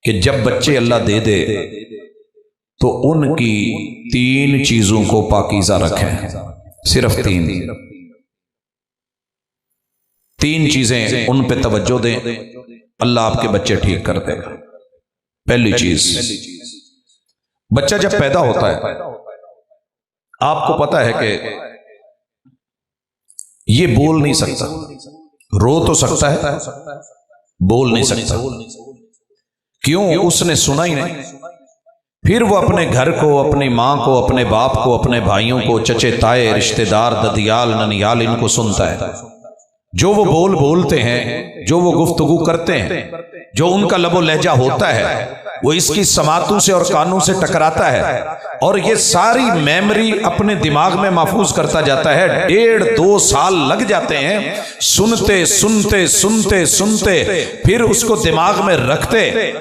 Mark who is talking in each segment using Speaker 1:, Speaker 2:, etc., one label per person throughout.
Speaker 1: कि जब बच्चे अल्लाह दे दे तो उनकी 3 चीजों को पाकीज़ा रखें। सिर्फ 3 चीजें उन पे तवज्जो दें, अल्लाह आपके बच्चे ठीक कर देगा। पहली चीज, बच्चा जब पैदा होता है आपको पता है कि ये बोल नहीं सकता, रो तो सकता है, बोल नहीं सकता। क्यों? उसने सुना ही नहीं। फिर वो अपने घर को, अपनी माँ को, अपने बाप को, अपने भाइयों को, चचे ताए, रिश्तेदार, ददियाल, ननियाल, इनको सुनता है। जो वो बोलते हैं, जो वो गुफ्तगू करते हैं, जो उनका लबो लहजा होता है, वो इसकी समातों से और कानों से टकराता है और ये सारी मेमोरी अपने दिमाग में महफूज करता जाता है। 1.5-2 साल लग जाते हैं सुनते सुनते सुनते सुनते, फिर उसको दिमाग में रखते,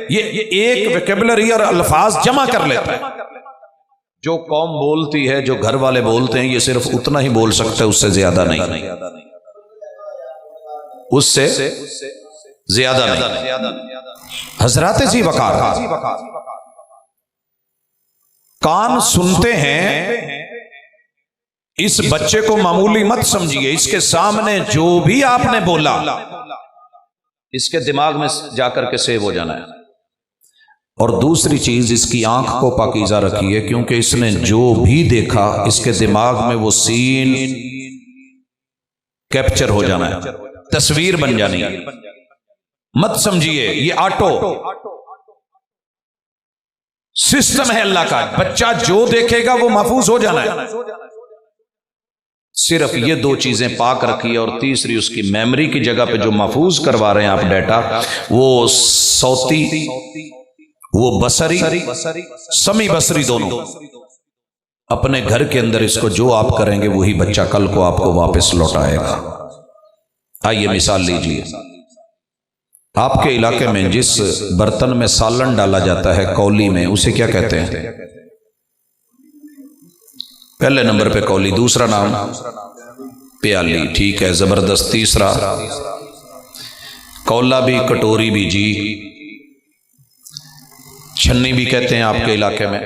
Speaker 1: ये एक वोकैबुलरी और अल्फाज जमा कर लेता है। जो कौम बोलती है, जो घर वाले बोलते हैं, ये सिर्फ उतना ही बोल सकते हैं, उससे ज्यादा नहीं, उससे ज्यादा नहीं। हजरत जी वकार कान सुनते हैं, इस बच्चे को मामूली मत समझिए। इसके सामने जो भी आपने बोला इसके दिमाग में जाकर के सेव हो जाना है। और दूसरी चीज, इसकी आंख को पाकीज़ा रखिए, क्योंकि इसने जो भी देखा इसके दिमाग में वो सीन कैप्चर हो जाना है, तस्वीर बन जानी है। मत समझिए ये ऑटो सिस्टम है अल्लाह का। बच्चा जो देखेगा वो महफूज हो जाना है। सिर्फ ये 2 चीजें पाक रखी है। और तीसरी, उसकी मेमोरी की जगह पे जो महफूज करवा रहे हैं आप डाटा, वो सौती, वो बसरी, समी बसरी, दोनों अपने घर के अंदर इसको जो आप करेंगे वही बच्चा कल को आपको वापस लौटाएगा। आइए मिसाल लीजिए, आपके इलाके में जिस बर्तन में सालन डाला जाता है कौली में, उसे क्या कहते हैं? पहले नंबर पे कौली, दूसरा नाम प्याली। ठीक है, जबरदस्त। तीसरा कौला भी, कटोरी भी जी, छन्नी भी कहते हैं आपके इलाके में,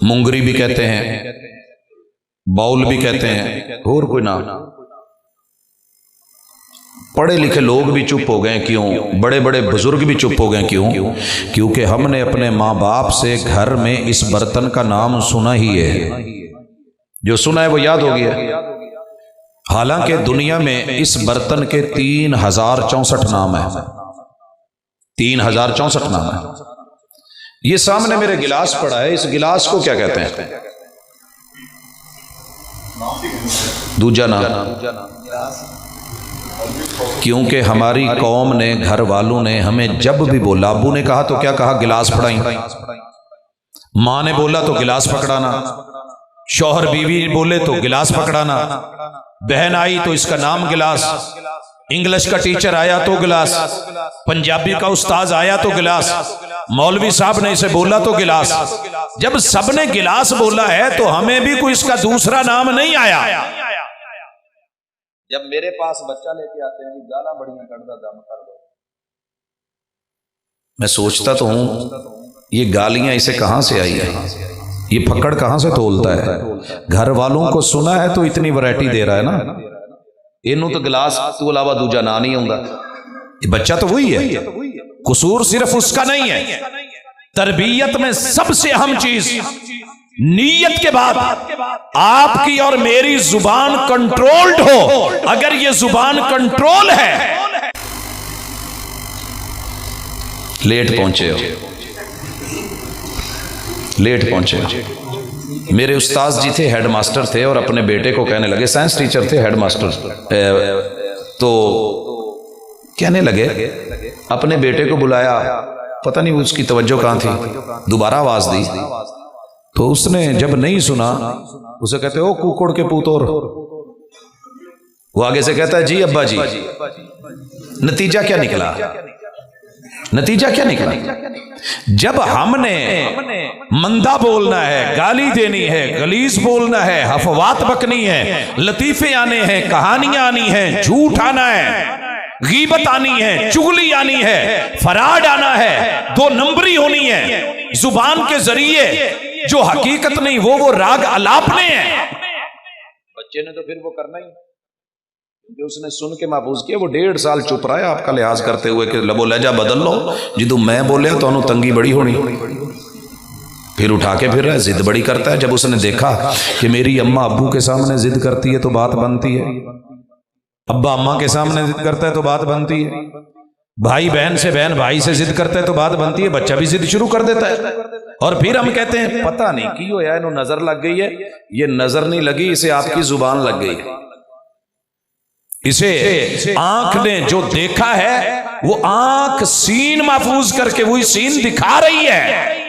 Speaker 1: मुंगरी भी कहते हैं, बाउल भी कहते हैं, और कोई नाम। पढ़े लिखे लोग भी चुप हो गए, क्यों? बड़े बड़े बुजुर्ग भी चुप हो गए, क्यों? क्योंकि हमने अपने माँ बाप से घर में इस बर्तन का नाम सुना ही है, जो सुना है वो याद हो गया। हालांकि दुनिया में इस बर्तन के 3064 नाम है, 3064 नाम है। ये सामने मेरे गिलास पड़ा है, इस गिलास को क्या कहते हैं? दूजा नाम। क्योंकि हमारी कौम ने, घर वालों ने हमें जब भी बोला, अब्बू ने कहा तो क्या कहा? गिलास पकड़ाई। माँ ने बोला तो गिलास पकड़ाना, शौहर बीवी बोले तो गिलास पकड़ाना, बहन आई तो इसका नाम गिलास, इंग्लिश का टीचर आया तो गिलास, पंजाबी का उस्ताद आया तो गिलास, मौलवी साहब ने इसे बोला तो गिलास। जब सबने गिलास बोला है तो हमें भी कोई इसका दूसरा नाम नहीं आया। जब मेरे पास बच्चा लेके आते हैं, गाला बढ़िया कर दम कर दो, मैं सोचता तो हूं ये गालियां इसे कहां से आई है, ये फक्कड़ कहां से तोलता है। घर वालों को सुना है तो इतनी वैरायटी दे रहा है ना, इनू तो गिलास तो अलावा दूजा ना नहीं आउंदा। ये बच्चा तो वही है, कसूर सिर्फ उसका नहीं है। तरबियत में सबसे अहम चीज नीयत के बाद आपकी और मेरी जुबान कंट्रोल्ड हो। अगर ये जुबान कंट्रोल है, लेट पहुंचे हो, लेट पहुंचे हो। मेरे उस्ताद जी थे, हेडमास्टर थे, और अपने बेटे को कहने लगे, साइंस टीचर थे, हेडमास्टर, तो कहने लगे, अपने बेटे को बुलाया, पता नहीं उसकी तवज्जो कहां थी, दोबारा आवाज दी तो उसने जब नहीं सुना, उसे कहते ओ कुकुड़ के पुतोर। वो आगे से कहता है जी अब्बा जी। नतीजा क्या निकला? नतीजा क्या निकला? जब हमने मंदा बोलना है, गाली देनी है, गलीज बोलना है, हफवात बकनी है, लतीफे आने हैं, कहानियां आनी हैं, झूठ आना है, गीबत आनी है, चुगली आनी है, फराड आना है, दो नंबरी होनी है, जुबान के जरिए जो हकीकत नहीं वो राग अलापने हैं। बच्चे ने तो फिर वो करना ही, क्योंकि उसने सुन के महफूज किया। वो 1.5 साल चुप रहा है आपका लिहाज करते हुए कि लबो लहजा बदल लो, जिदू मैं बोलिया तो तंगी बड़ी होनी। फिर उठा के फिर जिद बड़ी करता है। जब उसने देखा कि मेरी अम्मा अब्बू के सामने जिद करती है तो बात बनती है, अब्बा अम्मा के सामने जिद करता है तो बात बनती है, भाई बहन से बहन भाई से जिद करता है तो बात बनती है, बच्चा भी जिद शुरू कर देता है। और फिर हम कहते हैं पता नहीं की होया, इन्हों नजर लग गई है। ये नजर नहीं लगी, इसे आपकी जुबान लग गई है। इसे आंख ने जो देखा है वो आंख सीन महफूज करके वही सीन दिखा रही है।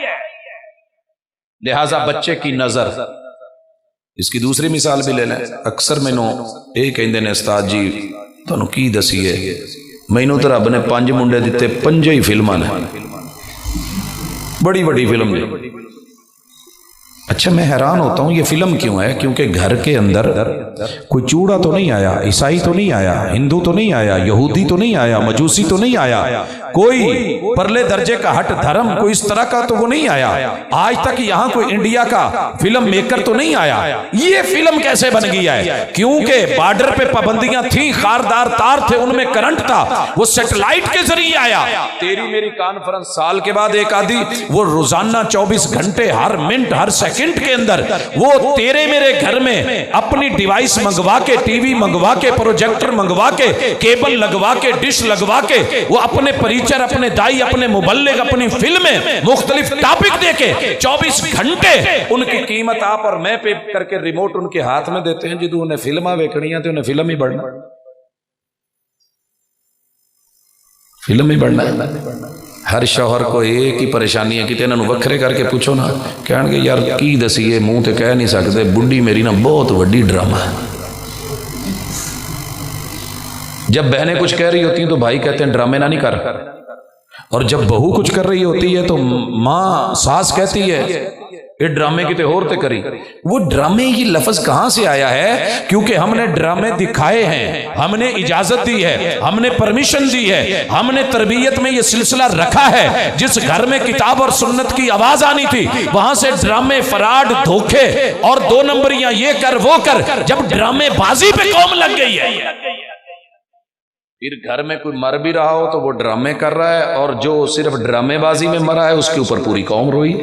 Speaker 1: लिहाजा बच्चे की नजर। इसकी दूसरी मिसाल भी ले लें। अक्सर मैनू ये कहते ने उस्ताद जी तुहानू की दसीए, मैनू तो रब ने 5 मुंडे दिते, 5 ही फिल्मां ने, बड़ी बड़ी फिल्म ने। अच्छा मैं हैरान होता हूँ ये फिल्म क्यों है? क्योंकि घर के अंदर कोई चूड़ा तो नहीं आया, ईसाई तो नहीं आया, हिंदू तो नहीं आया, यहूदी तो नहीं आया, मजूसी तो नहीं आया, कोई परले दर्जे का हट धर्म कोई इस तरह का तो वो नहीं आया। आज तक यहाँ कोई इंडिया का फिल्म मेकर तो नहीं आया। ये फिल्म कैसे बन गई है? क्योंकि बॉर्डर पे पाबंदियां थी, खारदार तार थे, उनमें करंट था, वो सैटेलाइट के जरिए आया। तेरी मेरी कॉन्फ्रेंस साल के बाद एक आधी, वो रोजाना 24 घंटे हर मिनट हर सेकंड के अंदर वो तेरे मेरे घर में अपनी डिवाइस मंगवा के, टीवी मंगवा के, प्रोजेक्टर मंगवा के, केबल लगवा के, डिश लगवा के, वो अपने परिचर, अपने दाई, अपने मुबल्लिग, अपनी फिल्में मुख्तलिफ टॉपिक देके 24 घंटे उनकी कीमत आप और मैं पे करके रिमोट उनके हाथ में देते हैं। जिदू उन्हें फिल्मा वेखनी है तो उन्हें फिल्म ही बढ़ना, फिल्म ही बढ़ना। हर शौहर को एक ही परेशानी है कि इन्होंने वखरे करके पूछो ना, कहेंगे यार की दसीए, मुंह तो कह नहीं सकते, बुढ़ी मेरी ना बहुत वड्डी ड्रामा है। जब बहनें कुछ कह रही होती हैं तो भाई कहते हैं ड्रामे ना नहीं कर, और जब बहू कुछ कर रही होती है तो माँ सास कहती है ये ड्रामे की तो होर ते करी। वो ड्रामे ये लफ्ज कहां से आया है? क्योंकि हमने ड्रामे दिखाए हैं, हमने इजाजत दी है, हमने परमिशन दी है, हमने तरबियत में ये सिलसिला रखा है। जिस घर में किताब और सुन्नत की आवाज आनी थी वहां से ड्रामे, फराड, धोखे और 2 नंबरियां ये कर वो कर, जब ड्रामे बाजी पे कौम लग गई है। फिर घर में कोई मर भी रहा हो तो वो ड्रामे कर रहा है, और जो सिर्फ ड्रामेबाजी में मरा है उसके ऊपर पूरी कौम रोई।